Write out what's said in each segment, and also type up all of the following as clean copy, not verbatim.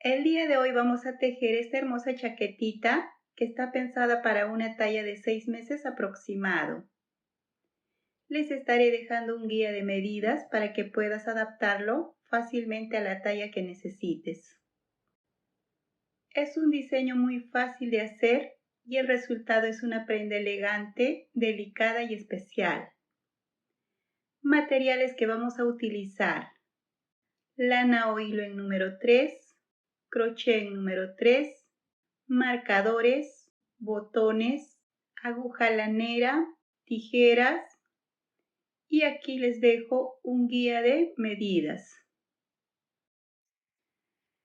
El día de hoy vamos a tejer esta hermosa chaquetita que está pensada para una talla de 6 meses aproximado. Les estaré dejando un guía de medidas para que puedas adaptarlo fácilmente a la talla que necesites. Es un diseño muy fácil de hacer y el resultado es una prenda elegante, delicada y especial. Materiales que vamos a utilizar: lana o hilo en número 3, crochet en número 3, marcadores, botones, aguja lanera, tijeras y aquí les dejo un guía de medidas.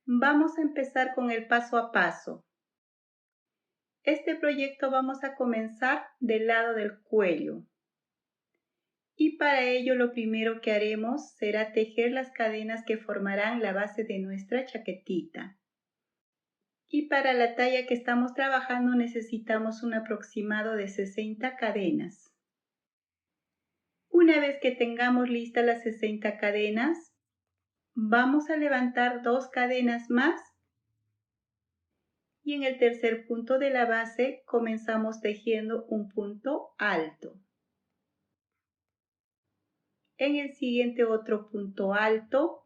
Vamos a empezar con el paso a paso. Este proyecto vamos a comenzar del lado del cuello. Y para ello lo primero que haremos será tejer las cadenas que formarán la base de nuestra chaquetita. Y para la talla que estamos trabajando necesitamos un aproximado de 60 cadenas. Una vez que tengamos listas las 60 cadenas, vamos a levantar 2 cadenas más y en el tercer punto de la base comenzamos tejiendo un punto alto. En el siguiente otro punto alto,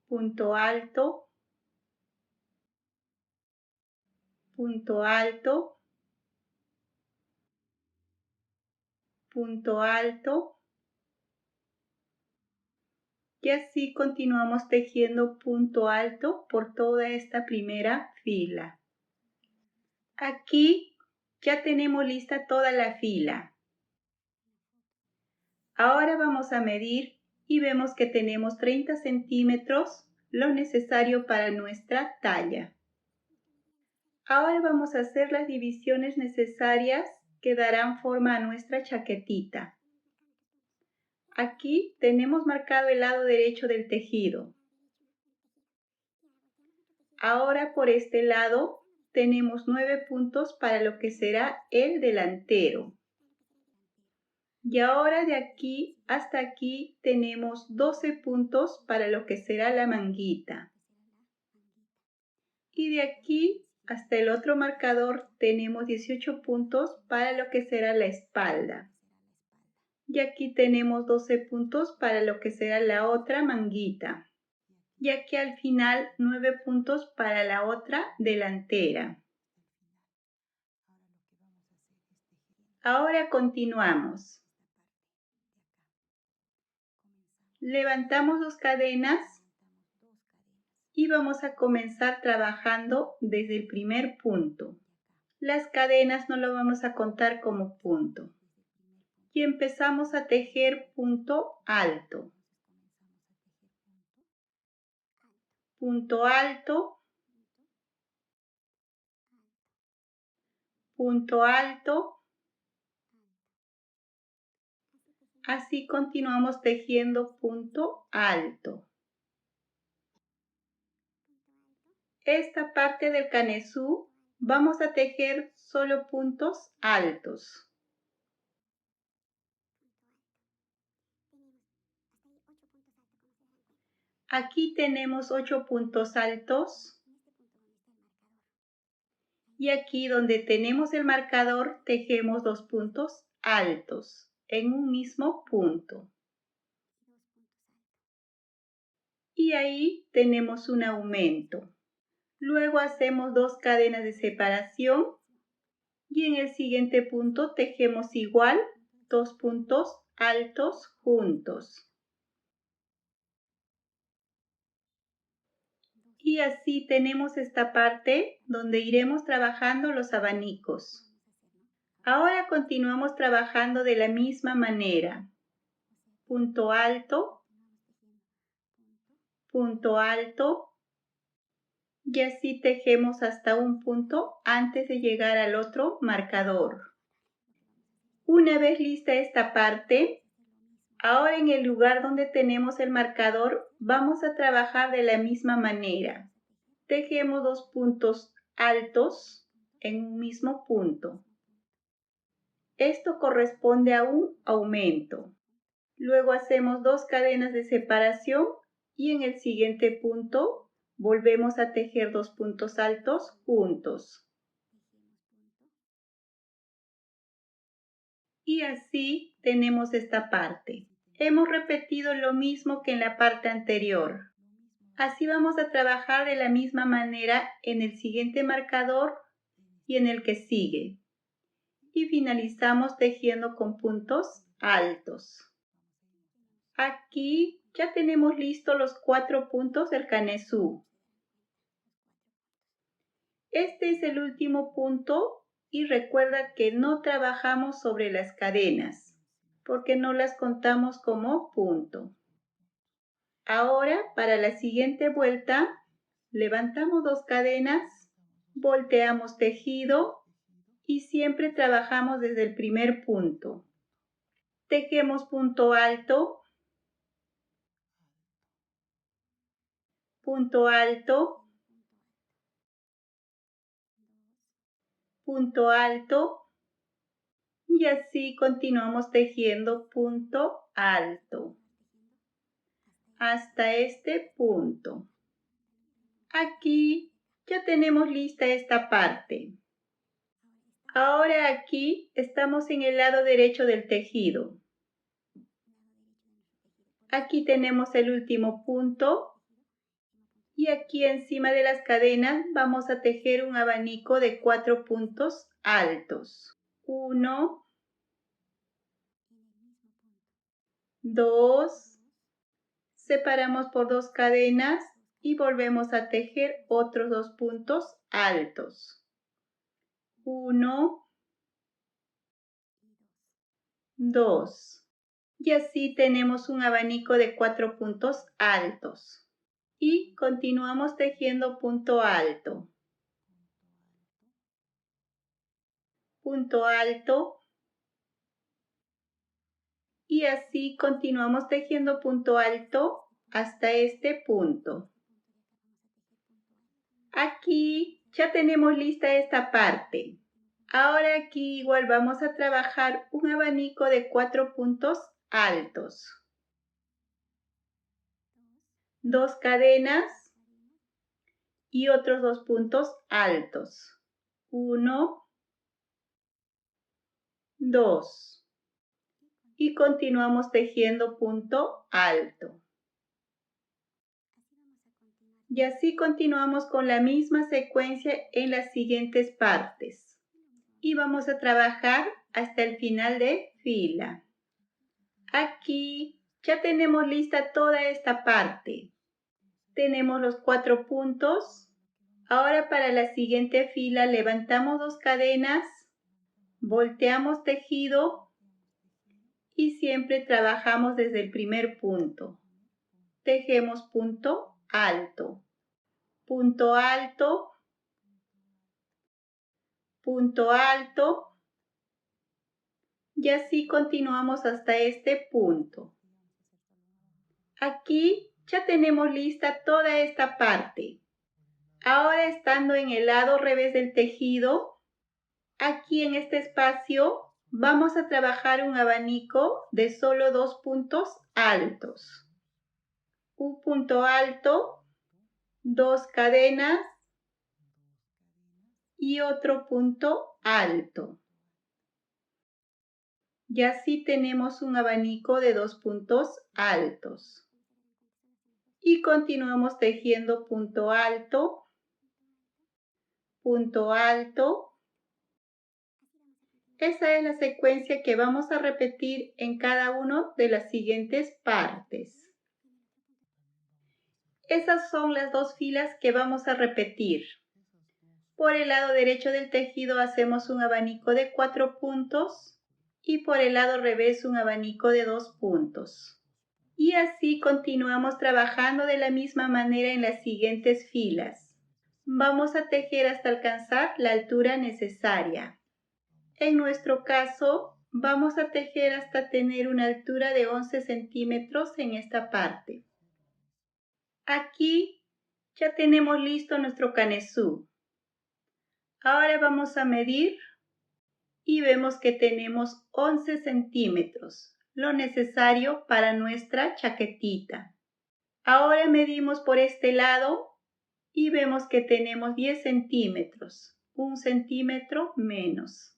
punto alto, punto alto, punto alto y así continuamos tejiendo punto alto por toda esta primera fila. Aquí ya tenemos lista toda la fila. Ahora vamos a medir y vemos que tenemos 30 centímetros, lo necesario para nuestra talla. Ahora vamos a hacer las divisiones necesarias que darán forma a nuestra chaquetita. Aquí tenemos marcado el lado derecho del tejido. Ahora por este lado tenemos 9 puntos para lo que será el delantero. Y ahora de aquí hasta aquí tenemos 12 puntos para lo que será la manguita. Y de aquí hasta el otro marcador tenemos 18 puntos para lo que será la espalda. Y aquí tenemos 12 puntos para lo que será la otra manguita. Y aquí al final 9 puntos para la otra delantera. Ahora continuamos. Levantamos 2 cadenas y vamos a comenzar trabajando desde el primer punto. Las cadenas no lo vamos a contar como punto. Y empezamos a tejer punto alto. Punto alto. Punto alto. Así continuamos tejiendo punto alto. Esta parte del canesú vamos a tejer solo puntos altos. Aquí tenemos 8 puntos altos. Y aquí donde tenemos el marcador tejemos 2 puntos altos en un mismo punto. Y ahí tenemos un aumento. Luego hacemos 2 cadenas de separación y en el siguiente punto tejemos igual 2 puntos altos juntos. Y así tenemos esta parte donde iremos trabajando los abanicos. Ahora continuamos trabajando de la misma manera. Punto alto, punto alto y así tejemos hasta un punto antes de llegar al otro marcador. Una vez lista esta parte, ahora en el lugar donde tenemos el marcador vamos a trabajar de la misma manera. Tejemos 2 puntos altos en un mismo punto. Esto corresponde a un aumento. Luego hacemos 2 cadenas de separación y en el siguiente punto volvemos a tejer 2 puntos altos juntos. Y así tenemos esta parte. Hemos repetido lo mismo que en la parte anterior. Así vamos a trabajar de la misma manera en el siguiente marcador y en el que sigue. Y finalizamos tejiendo con puntos altos. Aquí ya tenemos listos los 4 puntos del canesú. Este es el último punto y recuerda que no trabajamos sobre las cadenas porque no las contamos como punto. Ahora para la siguiente vuelta levantamos 2 cadenas, volteamos tejido y siempre trabajamos desde el primer punto. Tejemos punto alto, punto alto, punto alto y así continuamos tejiendo punto alto hasta este punto. Aquí ya tenemos lista esta parte. Ahora aquí estamos en el lado derecho del tejido. Aquí tenemos el último punto y aquí encima de las cadenas vamos a tejer un abanico de 4 puntos altos. 1, 2, separamos por 2 cadenas y volvemos a tejer otros 2 puntos altos. 1, 2. Y así tenemos un abanico de 4 puntos altos. Y continuamos tejiendo punto alto. Punto alto. Y así continuamos tejiendo punto alto hasta este punto. Aquí ya tenemos lista esta parte. Ahora aquí igual vamos a trabajar un abanico de 4 puntos altos. 2 cadenas y otros 2 puntos altos. 1, 2. Y continuamos tejiendo punto alto. Y así continuamos con la misma secuencia en las siguientes partes. Y vamos a trabajar hasta el final de fila. Aquí ya tenemos lista toda esta parte. Tenemos los 4 puntos. Ahora para la siguiente fila levantamos 2 cadenas, volteamos tejido y siempre trabajamos desde el primer punto. Tejemos punto alto, punto alto, punto alto y así continuamos hasta este punto. Aquí ya tenemos lista toda esta parte. Ahora estando en el lado revés del tejido, aquí en este espacio vamos a trabajar un abanico de solo 2 puntos altos. Un punto alto, 2 cadenas y otro punto alto. Y así tenemos un abanico de 2 puntos altos. Y continuamos tejiendo punto alto, punto alto. Esa es la secuencia que vamos a repetir en cada una de las siguientes partes. Esas son las 2 filas que vamos a repetir. Por el lado derecho del tejido hacemos un abanico de 4 puntos y por el lado revés un abanico de 2 puntos. Y así continuamos trabajando de la misma manera en las siguientes filas. Vamos a tejer hasta alcanzar la altura necesaria. En nuestro caso, vamos a tejer hasta tener una altura de 11 centímetros en esta parte. Aquí ya tenemos listo nuestro canesú. Ahora vamos a medir y vemos que tenemos 11 centímetros, lo necesario para nuestra chaquetita. Ahora medimos por este lado y vemos que tenemos 10 centímetros, 1 centímetro menos.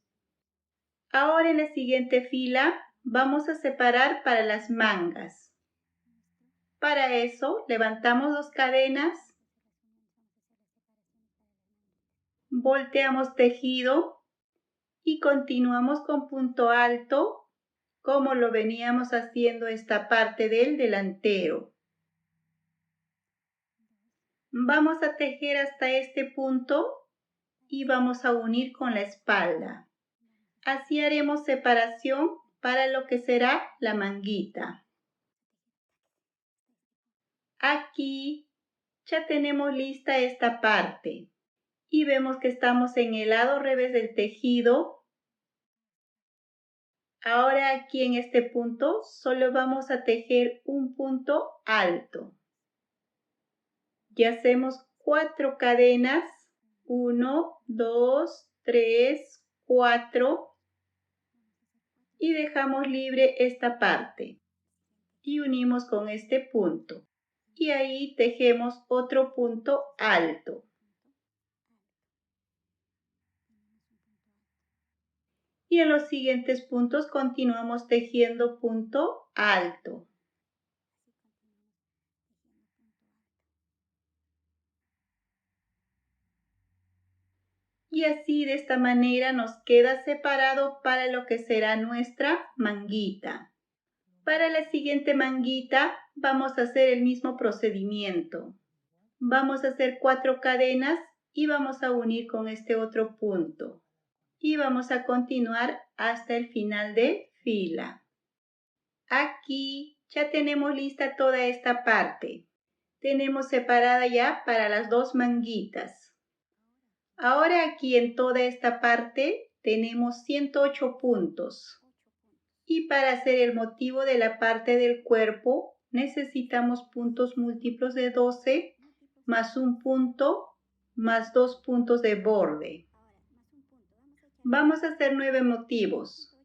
Ahora en la siguiente fila vamos a separar para las mangas. Para eso levantamos 2 cadenas, volteamos tejido y continuamos con punto alto como lo veníamos haciendo esta parte del delantero. Vamos a tejer hasta este punto y vamos a unir con la espalda. Así haremos separación para lo que será la manguita. Aquí ya tenemos lista esta parte y vemos que estamos en el lado revés del tejido. Ahora aquí en este punto solo vamos a tejer un punto alto. Y hacemos 4 cadenas, 1, 2, 3, 4 y dejamos libre esta parte y unimos con este punto y ahí tejemos otro punto alto. Y en los siguientes puntos continuamos tejiendo punto alto. Y así de esta manera nos queda separado para lo que será nuestra manguita. Para la siguiente manguita vamos a hacer el mismo procedimiento. Vamos a hacer 4 cadenas y vamos a unir con este otro punto. Y vamos a continuar hasta el final de fila. Aquí ya tenemos lista toda esta parte. Tenemos separada ya para las 2 manguitas. Ahora aquí en toda esta parte tenemos 108 puntos. Y para hacer el motivo de la parte del cuerpo necesitamos puntos múltiplos de 12 más un punto más 2 puntos de borde. Vamos a hacer 9 motivos.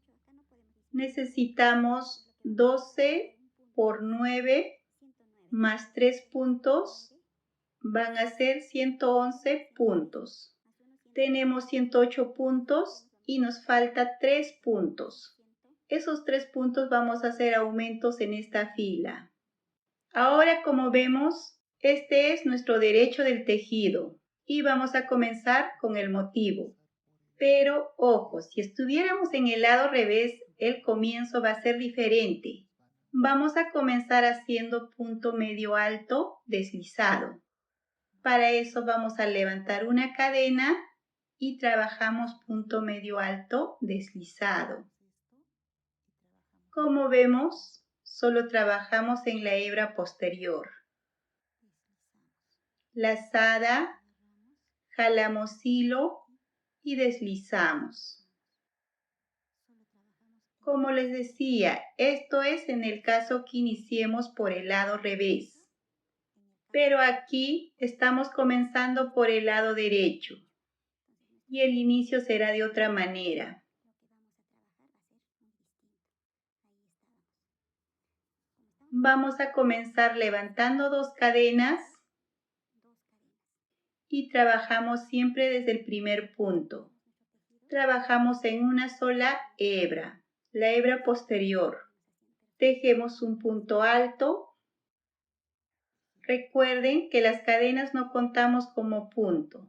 Necesitamos 12 por 9 más 3 puntos van a ser 111 puntos. Tenemos 108 puntos y nos falta 3 puntos. Esos 3 puntos vamos a hacer aumentos en esta fila. Ahora, como vemos, este es nuestro derecho del tejido y vamos a comenzar con el motivo. Pero, ojo, si estuviéramos en el lado revés, el comienzo va a ser diferente. Vamos a comenzar haciendo punto medio alto deslizado. Para eso vamos a levantar una cadena y trabajamos punto medio alto deslizado. Como vemos, solo trabajamos en la hebra posterior. Lazada, jalamos hilo y deslizamos. Como les decía, esto es en el caso que iniciemos por el lado revés. Pero aquí estamos comenzando por el lado derecho. Y el inicio será de otra manera. Vamos a comenzar levantando 2 cadenas y trabajamos siempre desde el primer punto. Trabajamos en una sola hebra, la hebra posterior. Tejemos un punto alto. Recuerden que las cadenas no contamos como punto.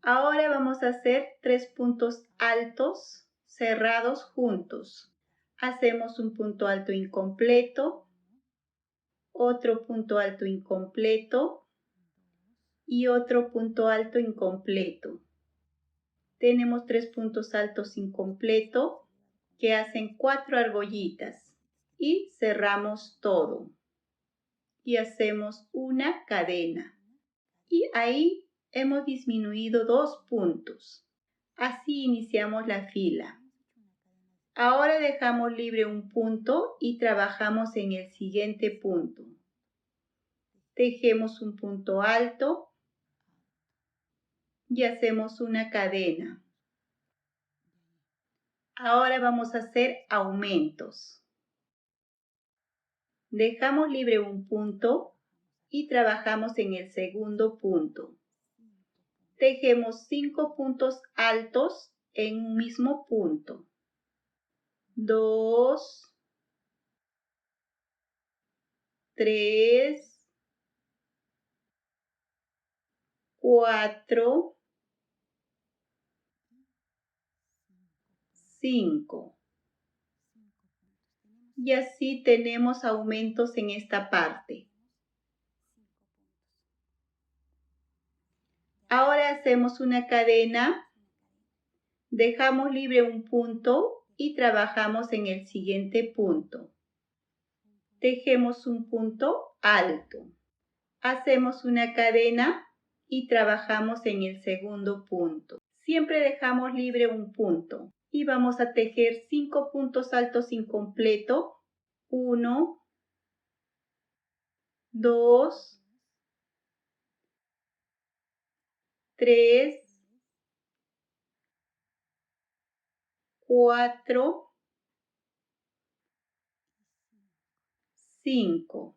Ahora vamos a hacer 3 puntos altos cerrados juntos. Hacemos un punto alto incompleto, otro punto alto incompleto y otro punto alto incompleto. Tenemos 3 puntos altos incompleto que hacen 4 argollitas y cerramos todo. Y hacemos una cadena. Y ahí hemos disminuido 2 puntos. Así iniciamos la fila. Ahora dejamos libre un punto y trabajamos en el siguiente punto. Tejemos un punto alto y hacemos una cadena. Ahora vamos a hacer aumentos. Dejamos libre un punto y trabajamos en el segundo punto. Tejemos 5 puntos altos en un mismo punto. 2, 3, 4, 5. Y así tenemos aumentos en esta parte. Ahora hacemos una cadena, dejamos libre un punto y trabajamos en el siguiente punto. Tejemos un punto alto. Hacemos una cadena y trabajamos en el segundo punto. Siempre dejamos libre un punto y vamos a tejer 5 puntos altos incompleto. 1, 2, 3, 4, 5.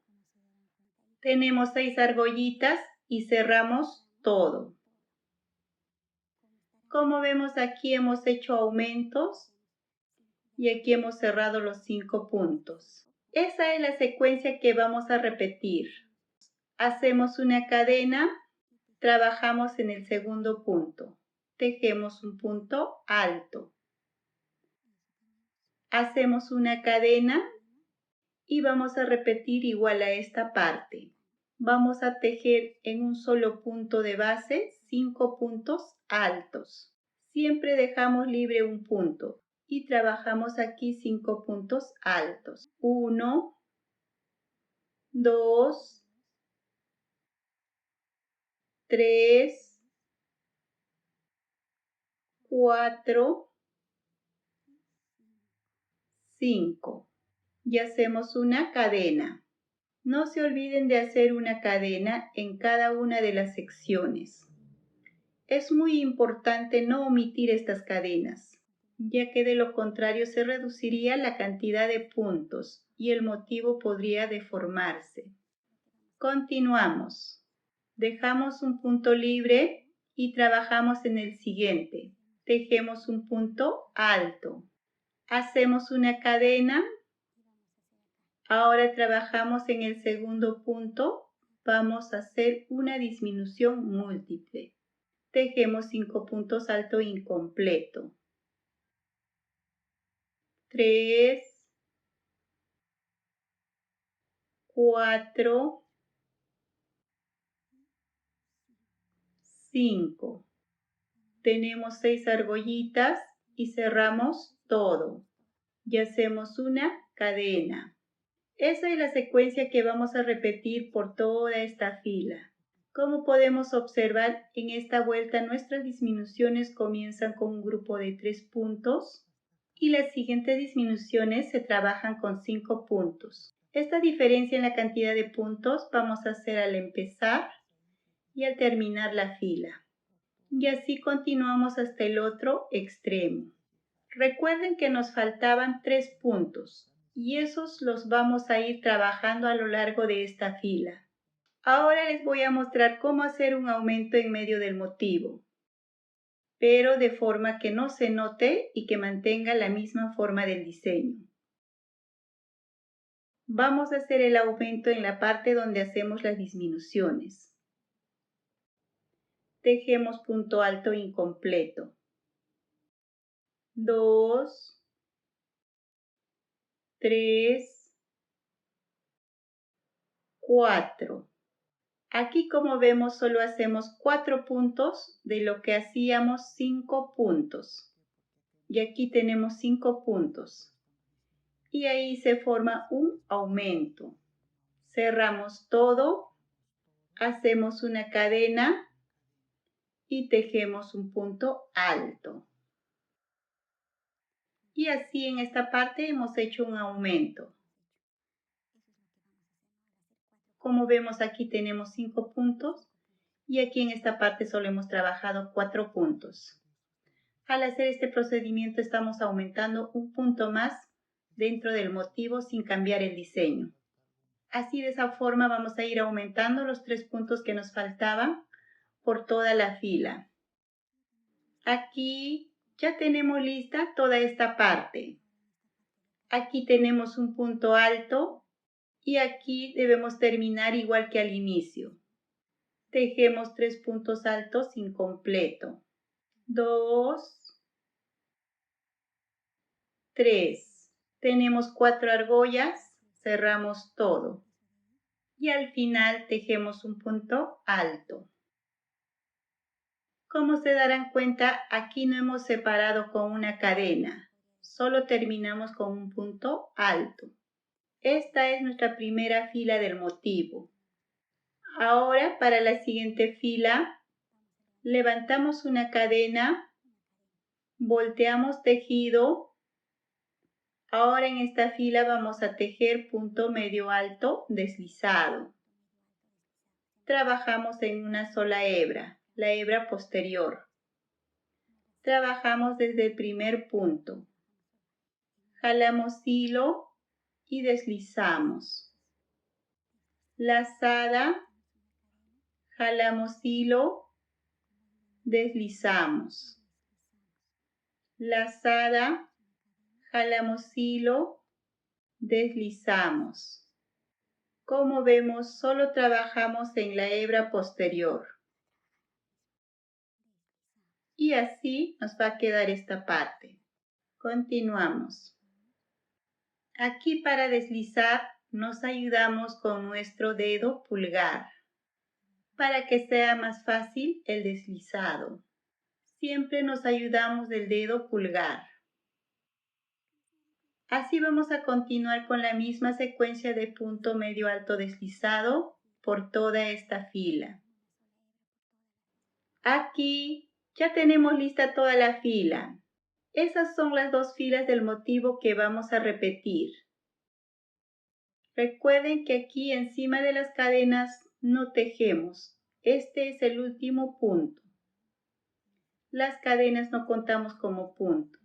Tenemos 6 argollitas y cerramos todo. Como vemos, aquí hemos hecho aumentos y aquí hemos cerrado los 5 puntos. Esa es la secuencia que vamos a repetir. Hacemos una cadena, trabajamos en el segundo punto. Tejemos un punto alto. Hacemos una cadena y vamos a repetir igual a esta parte. Vamos a tejer en un solo punto de base 5 puntos altos. Siempre dejamos libre un punto y trabajamos aquí 5 puntos altos. 1, 2, 3, 4, 5. Y hacemos una cadena. No se olviden de hacer una cadena en cada una de las secciones. Es muy importante no omitir estas cadenas, ya que de lo contrario se reduciría la cantidad de puntos y el motivo podría deformarse. Continuamos. Dejamos un punto libre y trabajamos en el siguiente. Tejemos un punto alto. Hacemos una cadena. Ahora trabajamos en el segundo punto. Vamos a hacer una disminución múltiple. Tejemos 5 puntos alto incompleto. 3, 4, 5. Tenemos 6 argollitas y cerramos todo. Y hacemos una cadena. Esa es la secuencia que vamos a repetir por toda esta fila. Como podemos observar, en esta vuelta nuestras disminuciones comienzan con un grupo de 3 puntos y las siguientes disminuciones se trabajan con 5 puntos. Esta diferencia en la cantidad de puntos vamos a hacer al empezar y al terminar la fila. Y así continuamos hasta el otro extremo. Recuerden que nos faltaban 3 puntos y esos los vamos a ir trabajando a lo largo de esta fila. Ahora les voy a mostrar cómo hacer un aumento en medio del motivo, pero de forma que no se note y que mantenga la misma forma del diseño. Vamos a hacer el aumento en la parte donde hacemos las disminuciones. Tejemos punto alto incompleto. 2, 3, 4. Aquí, como vemos, solo hacemos 4 puntos de lo que hacíamos 5 puntos. Y aquí tenemos 5 puntos. Y ahí se forma un aumento. Cerramos todo, hacemos una cadena y tejemos un punto alto. Y así en esta parte hemos hecho un aumento. Como vemos, aquí tenemos 5 puntos y aquí en esta parte solo hemos trabajado 4 puntos. Al hacer este procedimiento estamos aumentando un punto más dentro del motivo sin cambiar el diseño. Así de esa forma vamos a ir aumentando los 3 puntos que nos faltaban por toda la fila. Aquí ya tenemos lista toda esta parte. Aquí tenemos un punto alto y aquí debemos terminar igual que al inicio. Tejemos 3 puntos altos incompleto. 2, 3. Tenemos 4 argollas, cerramos todo. Y al final tejemos un punto alto. Como se darán cuenta, aquí no hemos separado con una cadena, solo terminamos con un punto alto. Esta es nuestra primera fila del motivo. Ahora para la siguiente fila, levantamos una cadena, volteamos tejido. Ahora en esta fila vamos a tejer punto medio alto deslizado. Trabajamos en una sola hebra, la hebra posterior. Trabajamos desde el primer punto. Jalamos hilo y deslizamos. Lazada, jalamos hilo, deslizamos. Lazada, jalamos hilo, deslizamos. Como vemos, solo trabajamos en la hebra posterior. Y así nos va a quedar esta parte. Continuamos. Aquí para deslizar nos ayudamos con nuestro dedo pulgar para que sea más fácil el deslizado. Siempre nos ayudamos del dedo pulgar. Así vamos a continuar con la misma secuencia de punto medio alto deslizado por toda esta fila. Aquí ya tenemos lista toda la fila. Esas son las 2 filas del motivo que vamos a repetir. Recuerden que aquí encima de las cadenas no tejemos. Este es el último punto. Las cadenas no contamos como punto.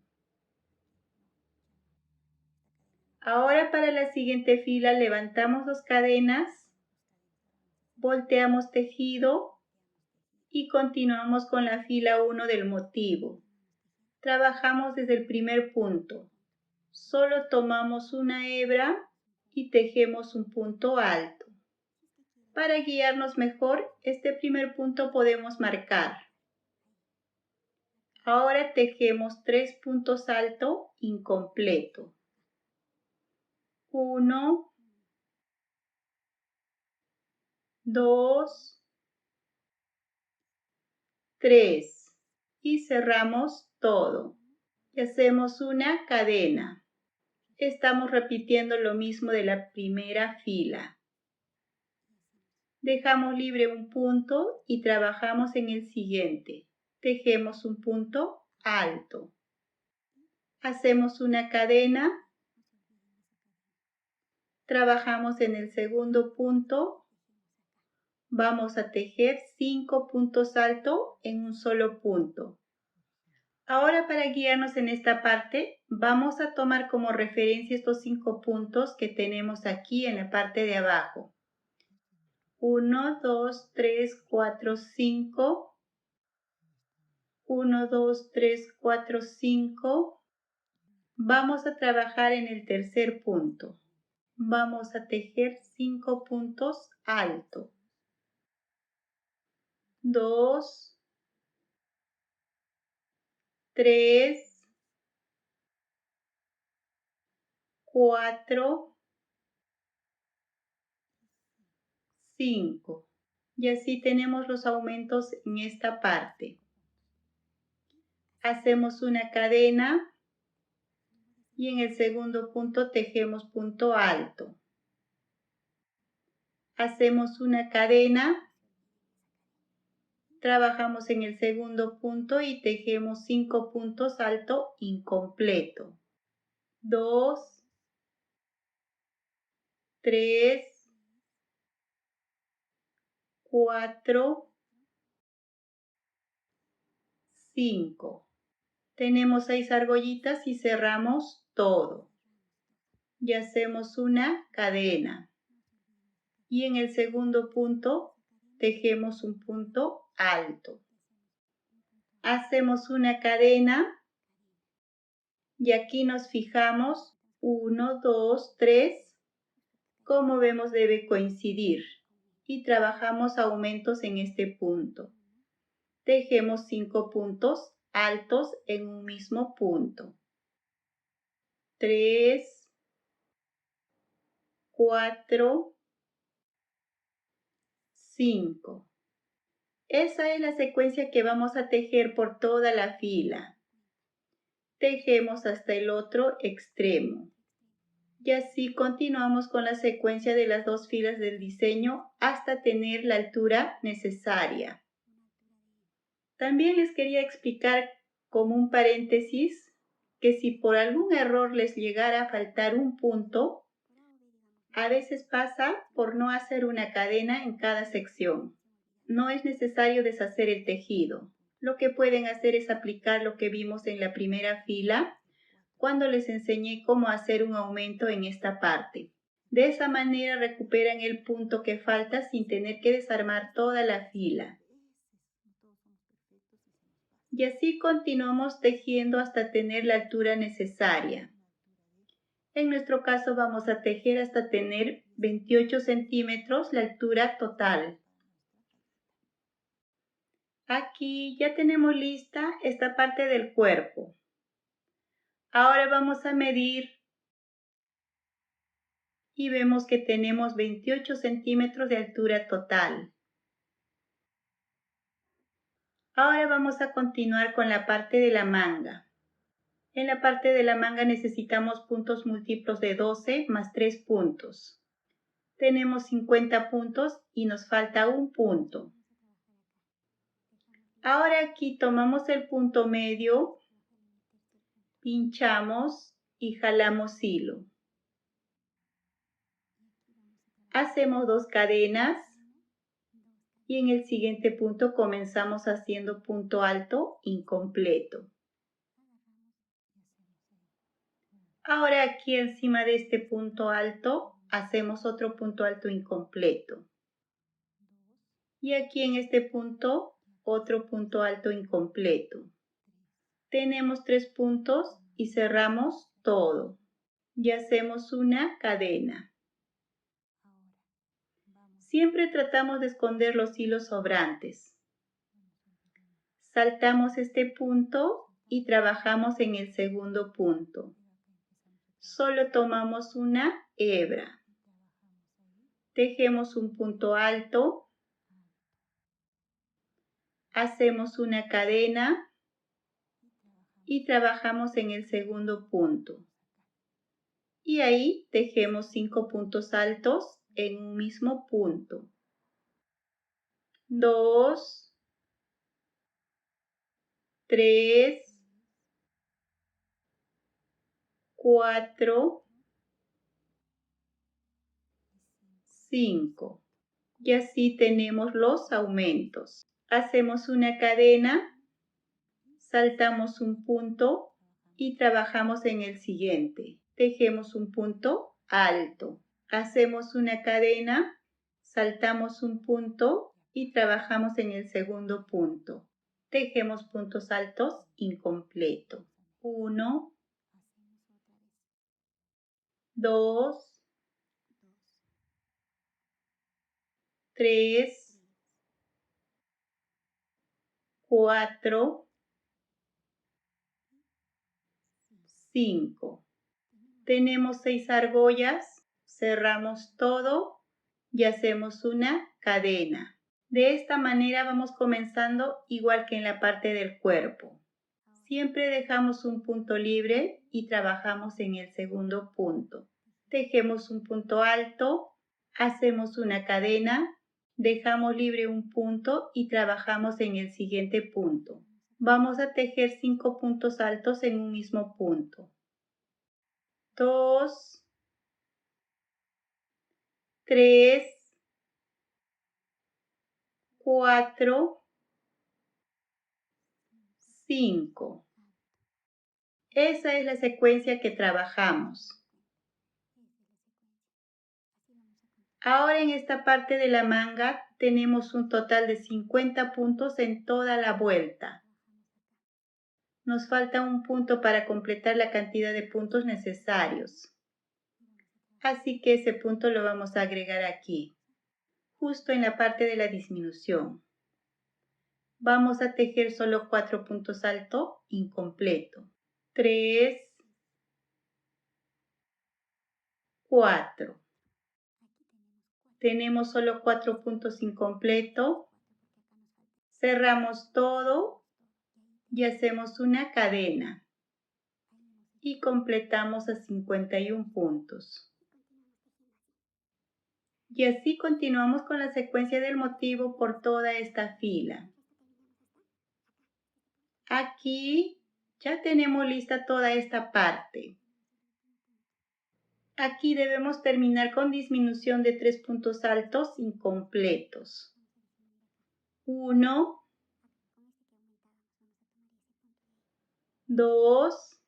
Ahora para la siguiente fila levantamos 2 cadenas, volteamos tejido y continuamos con la fila 1 del motivo. Trabajamos desde el primer punto. Solo tomamos una hebra y tejemos un punto alto. Para guiarnos mejor, este primer punto podemos marcar. Ahora tejemos 3 puntos altos incompleto. 1, 2, 3 y cerramos todo. Y hacemos una cadena. Estamos repitiendo lo mismo de la primera fila. Dejamos libre un punto y trabajamos en el siguiente. Tejemos un punto alto. Hacemos una cadena. Trabajamos en el segundo punto. Vamos a tejer 5 puntos altos en un solo punto. Ahora para guiarnos en esta parte, vamos a tomar como referencia estos 5 puntos que tenemos aquí en la parte de abajo. 1, 2, 3, 4, 5. 1, 2, 3, 4, 5. Vamos a trabajar en el tercer punto. Vamos a tejer 5 puntos altos. 2, 3, 4, 5. Y así tenemos los aumentos en esta parte. Hacemos una cadena y en el segundo punto tejemos punto alto. Hacemos una cadena, trabajamos en el segundo punto y tejemos 5 puntos alto incompleto. 2, 3, 4, 5. Tenemos 6 argollitas y cerramos todo. Y hacemos una cadena. y en el segundo punto tejemos un punto alto. Hacemos una cadena y aquí nos fijamos 1, 2, 3. Como vemos debe coincidir y trabajamos aumentos en este punto. Tejemos 5 puntos altos en un mismo punto. 3, 4, 5. Esa es la secuencia que vamos a tejer por toda la fila. Tejemos hasta el otro extremo. Y así continuamos con la secuencia de las dos filas del diseño hasta tener la altura necesaria. También les quería explicar como un paréntesis que si por algún error les llegara a faltar un punto, a veces pasa por no hacer una cadena en cada sección. No es necesario deshacer el tejido. Lo que pueden hacer es aplicar lo que vimos en la primera fila cuando les enseñé cómo hacer un aumento en esta parte. De esa manera recuperan el punto que falta sin tener que desarmar toda la fila. Y así continuamos tejiendo hasta tener la altura necesaria. En nuestro caso vamos a tejer hasta tener 28 centímetros la altura total. Aquí ya tenemos lista esta parte del cuerpo. Ahora vamos a medir y vemos que tenemos 28 centímetros de altura total. Ahora vamos a continuar con la parte de la manga. En la parte de la manga necesitamos puntos múltiplos de 12 más 3 puntos. Tenemos 50 puntos y nos falta un punto. Ahora aquí tomamos el punto medio, pinchamos y jalamos hilo. Hacemos 2 cadenas y en el siguiente punto comenzamos haciendo punto alto incompleto. Ahora aquí encima de este punto alto hacemos otro punto alto incompleto. Y aquí en este punto otro punto alto incompleto. Tenemos 3 puntos y cerramos todo. Y hacemos una cadena. Siempre tratamos de esconder los hilos sobrantes. Saltamos este punto y trabajamos en el segundo punto. Solo tomamos una hebra. Tejemos un punto alto. Hacemos una cadena y trabajamos en el segundo punto. Y ahí tejemos 5 puntos altos en un mismo punto. 2, 3, 4, 5. Y así tenemos los aumentos. Hacemos una cadena, saltamos un punto y trabajamos en el siguiente. Tejemos un punto alto. Hacemos una cadena, saltamos un punto y trabajamos en el segundo punto. Tejemos puntos altos incompleto. 1, 2, 3, 4, 5. Tenemos 6 argollas, cerramos todo y hacemos una cadena. De esta manera vamos comenzando igual que en la parte del cuerpo. Siempre dejamos un punto libre y trabajamos en el segundo punto. Tejemos un punto alto, hacemos una cadena, dejamos libre un punto y trabajamos en el siguiente punto. Vamos a tejer 5 puntos altos en un mismo punto. 2, 3, 4, 5. Esa es la secuencia que trabajamos. Ahora en esta parte de la manga tenemos un total de 50 puntos en toda la vuelta. Nos falta un punto para completar la cantidad de puntos necesarios. Así que ese punto lo vamos a agregar aquí, justo en la parte de la disminución. Vamos a tejer solo 4 puntos altos incompleto. 3, 4. Tenemos solo 4 puntos incompletos. Cerramos todo y hacemos una cadena. Y completamos a 51 puntos. Y así continuamos con la secuencia del motivo por toda esta fila. Aquí ya tenemos lista toda esta parte. Aquí debemos terminar con disminución de 3 puntos altos incompletos. 1, 2,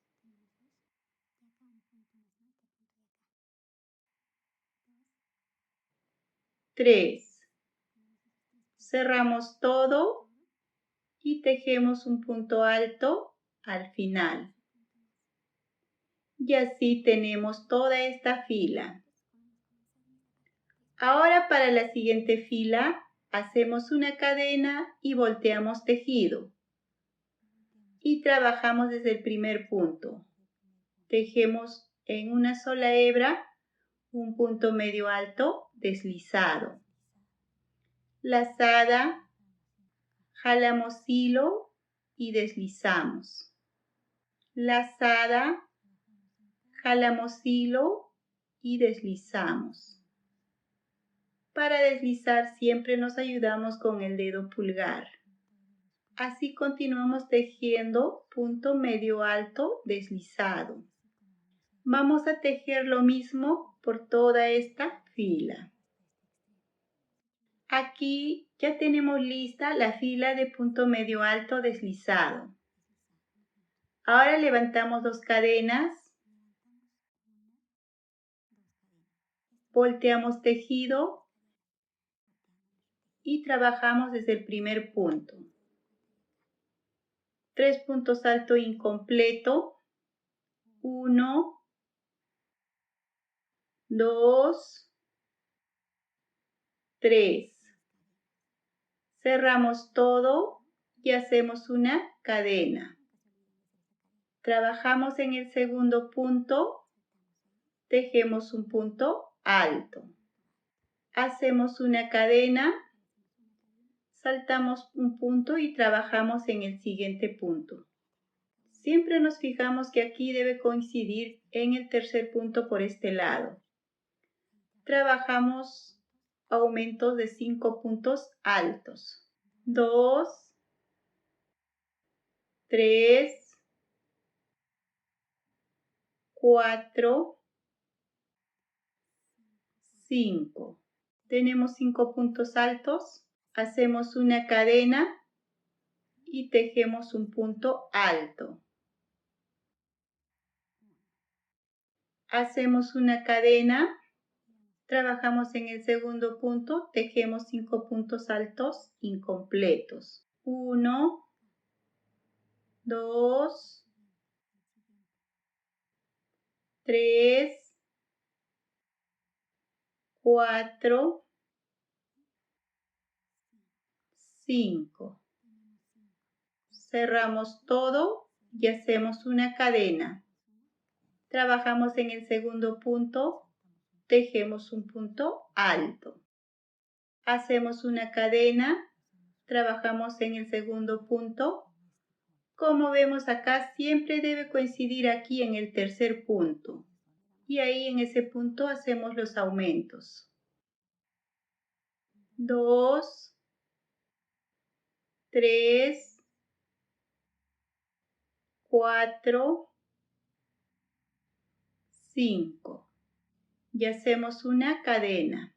3. Cerramos todo y tejemos un punto alto al final. Y así tenemos toda esta fila. Ahora para la siguiente fila hacemos una cadena y volteamos tejido. Y trabajamos desde el primer punto. Tejemos en una sola hebra un punto medio alto deslizado. Lazada, jalamos hilo y deslizamos. Lazada, jalamos hilo y deslizamos. Para deslizar siempre nos ayudamos con el dedo pulgar. Así continuamos tejiendo punto medio alto deslizado. Vamos a tejer lo mismo por toda esta fila. Aquí ya tenemos lista la fila de punto medio alto deslizado. Ahora levantamos 2 cadenas, volteamos tejido y trabajamos desde el primer punto. 3 puntos alto incompleto, 1, 2, 3. Cerramos todo y hacemos una cadena. Trabajamos en el segundo punto, tejemos un punto alto. Hacemos una cadena, saltamos un punto y trabajamos en el siguiente punto. Siempre nos fijamos que aquí debe coincidir en el tercer punto por este lado. Trabajamos aumentos de 5 puntos altos. 2, 3, 4, 5. Tenemos 5 puntos altos. Hacemos una cadena y tejemos un punto alto. Hacemos una cadena, trabajamos en el segundo punto, tejemos 5 puntos altos incompletos. 1, 2, 3, 4, 5. Cerramos todo y hacemos una cadena. Trabajamos en el segundo punto, tejemos un punto alto. Hacemos una cadena, trabajamos en el segundo punto. Como vemos acá, siempre debe coincidir aquí en el tercer punto. Y ahí en ese punto hacemos los aumentos. 2, 3, 4, 5. Y hacemos una cadena.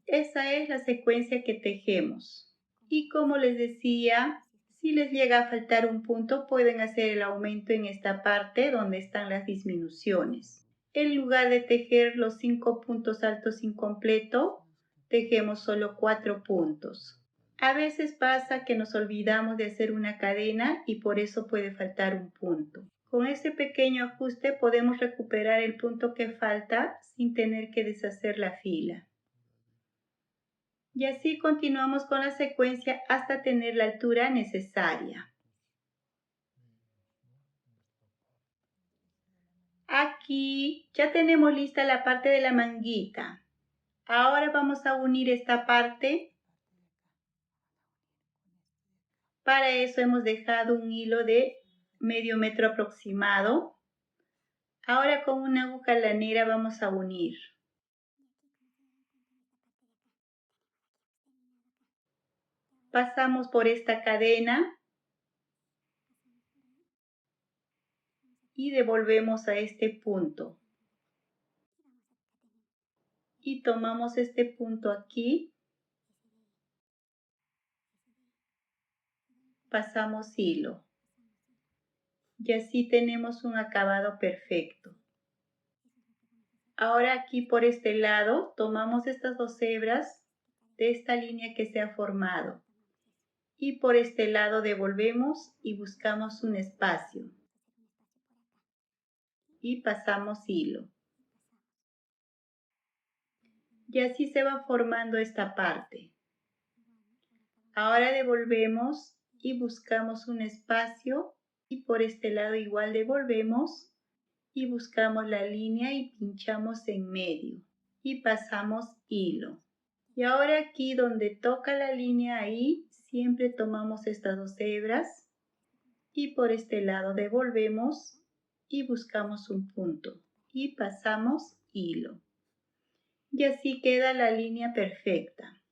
Esa es la secuencia que tejemos. Y como les decía, si les llega a faltar un punto, pueden hacer el aumento en esta parte donde están las disminuciones. En lugar de tejer los 5 puntos altos incompleto, tejemos solo 4 puntos. A veces pasa que nos olvidamos de hacer una cadena y por eso puede faltar un punto. Con este pequeño ajuste podemos recuperar el punto que falta sin tener que deshacer la fila. Y así continuamos con la secuencia hasta tener la altura necesaria. Aquí ya tenemos lista la parte de la manguita. Ahora vamos a unir esta parte. Para eso hemos dejado un hilo de medio metro aproximado. Ahora con una aguja lanera vamos a unir. Pasamos por esta cadena y devolvemos a este punto. Y tomamos este punto aquí. Pasamos hilo. Y así tenemos un acabado perfecto. Ahora aquí por este lado tomamos estas 2 hebras de esta línea que se ha formado. Y por este lado devolvemos y buscamos un espacio. Y pasamos hilo. Y así se va formando esta parte. Ahora devolvemos y buscamos un espacio y por este lado igual devolvemos y buscamos la línea y pinchamos en medio y pasamos hilo. Y ahora aquí donde toca la línea ahí siempre tomamos estas 2 hebras y por este lado devolvemos y buscamos un punto y pasamos hilo. Y así queda la línea perfecta.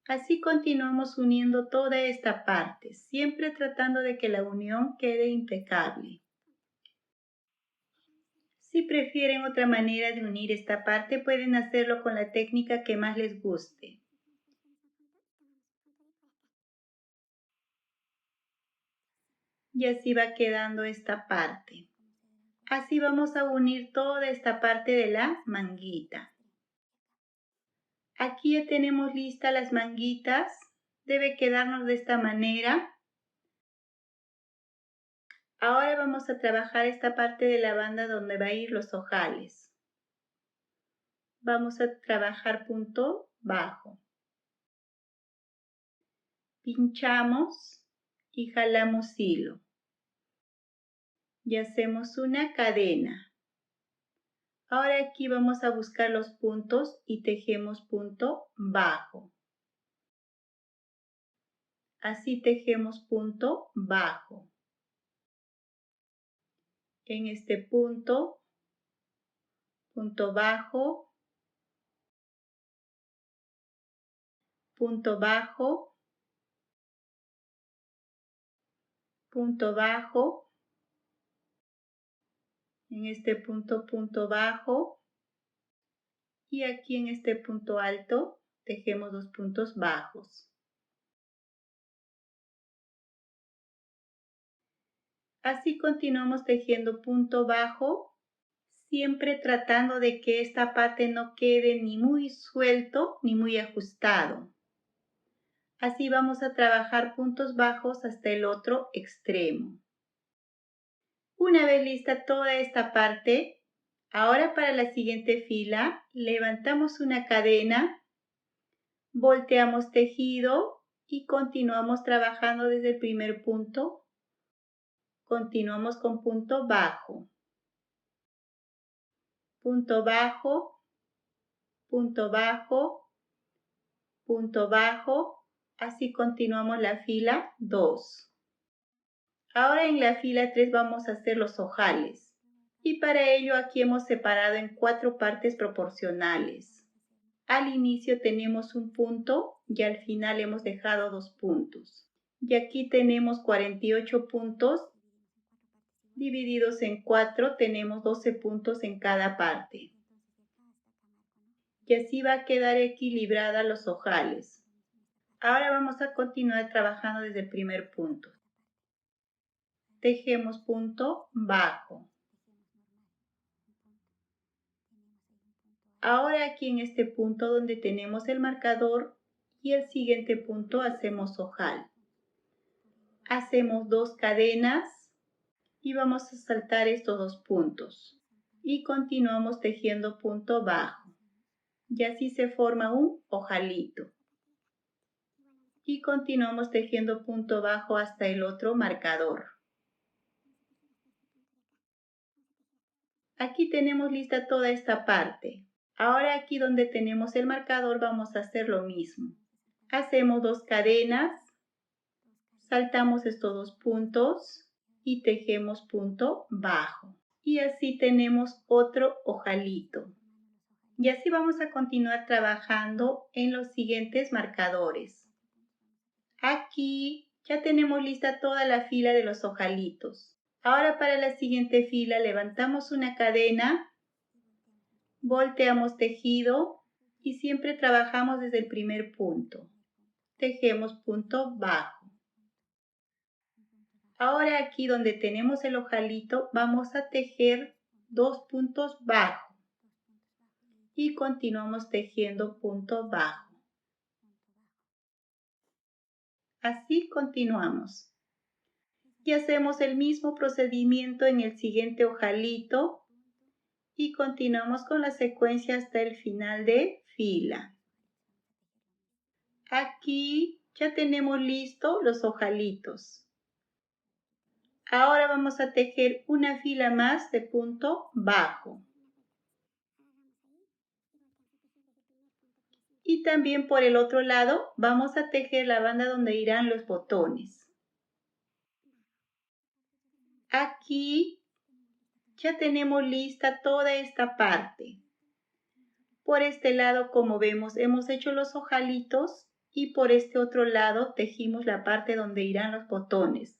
Así continuamos uniendo toda esta parte, siempre tratando de que la unión quede impecable. Si prefieren otra manera de unir esta parte, pueden hacerlo con la técnica que más les guste. Y así va quedando esta parte. Así vamos a unir toda esta parte de la manguita. Aquí ya tenemos listas las manguitas. Debe quedarnos de esta manera. Ahora vamos a trabajar esta parte de la banda donde va a ir los ojales. Vamos a trabajar punto bajo. Pinchamos y jalamos hilo. Y hacemos una cadena. Ahora aquí vamos a buscar los puntos y tejemos punto bajo. Así tejemos punto bajo. En este punto, punto bajo, punto bajo, punto bajo. En este punto, punto bajo. Y aquí en este punto alto, tejemos 2 puntos bajos. Así continuamos tejiendo punto bajo, siempre tratando de que esta parte no quede ni muy suelto ni muy ajustado. Así vamos a trabajar puntos bajos hasta el otro extremo. Una vez lista toda esta parte, ahora para la siguiente fila levantamos una cadena, volteamos tejido y continuamos trabajando desde el primer punto. Continuamos con punto bajo, punto bajo, punto bajo, punto bajo, así continuamos la fila 2. Ahora en la fila 3 vamos a hacer los ojales y para ello aquí hemos separado en 4 partes proporcionales. Al inicio tenemos un punto y al final hemos dejado 2 puntos. Y aquí tenemos 48 puntos. Divididos en 4 tenemos 12 puntos en cada parte. Y así va a quedar equilibrada los ojales. Ahora vamos a continuar trabajando desde el primer punto. Tejemos punto bajo. Ahora aquí en este punto donde tenemos el marcador y el siguiente punto hacemos ojal. Hacemos 2 cadenas y vamos a saltar estos 2 puntos. Y continuamos tejiendo punto bajo. Y así se forma un ojalito. Y continuamos tejiendo punto bajo hasta el otro marcador. Aquí tenemos lista toda esta parte. Ahora aquí donde tenemos el marcador vamos a hacer lo mismo. Hacemos 2 cadenas, saltamos estos 2 puntos y tejemos punto bajo. Y así tenemos otro ojalito. Y así vamos a continuar trabajando en los siguientes marcadores. Aquí ya tenemos lista toda la fila de los ojalitos. Ahora para la siguiente fila levantamos una cadena, volteamos tejido y siempre trabajamos desde el primer punto. Tejemos punto bajo. Ahora aquí donde tenemos el ojalito vamos a tejer 2 puntos bajos y continuamos tejiendo punto bajo. Así continuamos. Y hacemos el mismo procedimiento en el siguiente ojalito y continuamos con la secuencia hasta el final de fila. Aquí ya tenemos listos los ojalitos. Ahora vamos a tejer una fila más de punto bajo. Y también por el otro lado vamos a tejer la banda donde irán los botones. Aquí ya tenemos lista toda esta parte. Por este lado, como vemos, hemos hecho los ojalitos y por este otro lado tejimos la parte donde irán los botones.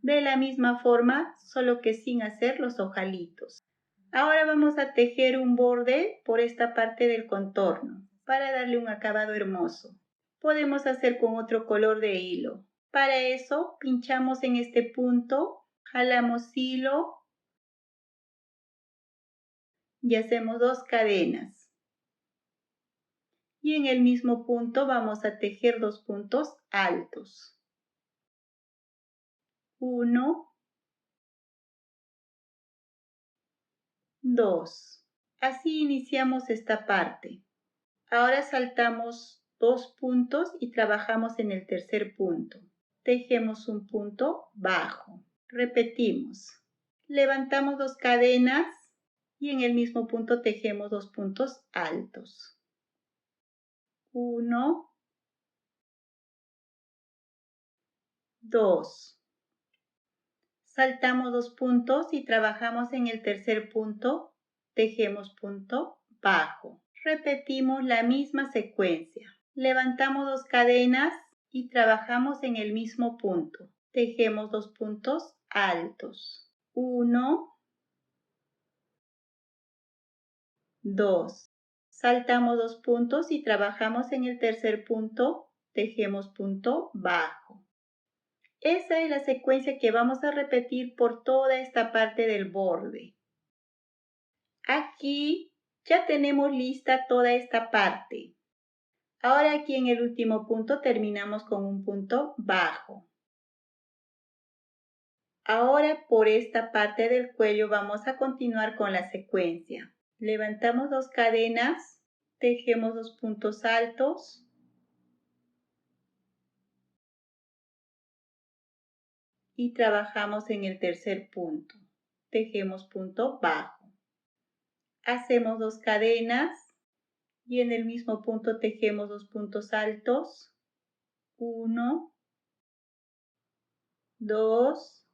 De la misma forma, solo que sin hacer los ojalitos. Ahora vamos a tejer un borde por esta parte del contorno para darle un acabado hermoso. Podemos hacer con otro color de hilo. Para eso, pinchamos en este punto, jalamos hilo y hacemos 2 cadenas. Y en el mismo punto vamos a tejer 2 puntos altos. 1, 2. Así iniciamos esta parte. Ahora saltamos 2 puntos y trabajamos en el tercer punto. Tejemos un punto bajo. Repetimos. Levantamos 2 cadenas y en el mismo punto tejemos 2 puntos altos. 1, 2. Saltamos 2 puntos y trabajamos en el tercer punto, tejemos punto bajo. Repetimos la misma secuencia. Levantamos 2 cadenas y trabajamos en el mismo punto. Tejemos 2 puntos altos. 1, 2. Saltamos 2 puntos y trabajamos en el tercer punto, tejemos punto bajo. Esa es la secuencia que vamos a repetir por toda esta parte del borde. Aquí ya tenemos lista toda esta parte. Ahora aquí en el último punto terminamos con un punto bajo. Ahora por esta parte del cuello vamos a continuar con la secuencia. Levantamos 2 cadenas, tejemos 2 puntos altos. Y trabajamos en el tercer punto. Tejemos punto bajo. Hacemos 2 cadenas y en el mismo punto tejemos 2 puntos altos. 1, 2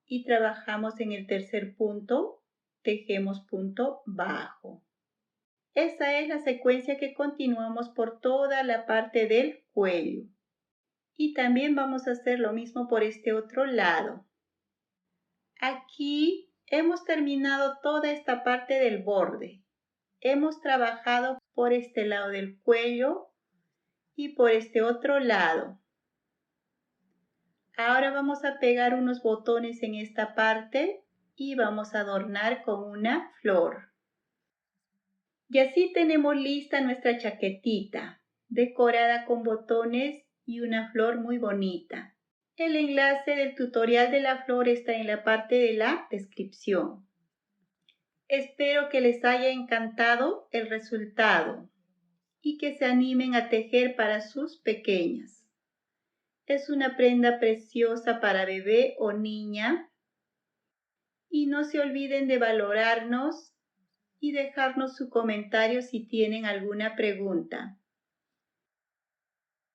y trabajamos en el tercer punto, tejemos punto bajo. Esa es la secuencia que continuamos por toda la parte del cuello. Y también vamos a hacer lo mismo por este otro lado. Aquí hemos terminado toda esta parte del borde. Hemos trabajado por este lado del cuello y por este otro lado. Ahora vamos a pegar unos botones en esta parte y vamos a adornar con una flor. Y así tenemos lista nuestra chaquetita, decorada con botones y una flor muy bonita. El enlace del tutorial de la flor está en la parte de la descripción. Espero que les haya encantado el resultado y que se animen a tejer para sus pequeñas. Es una prenda preciosa para bebé o niña. Y no se olviden de valorarnos y dejarnos su comentario si tienen alguna pregunta.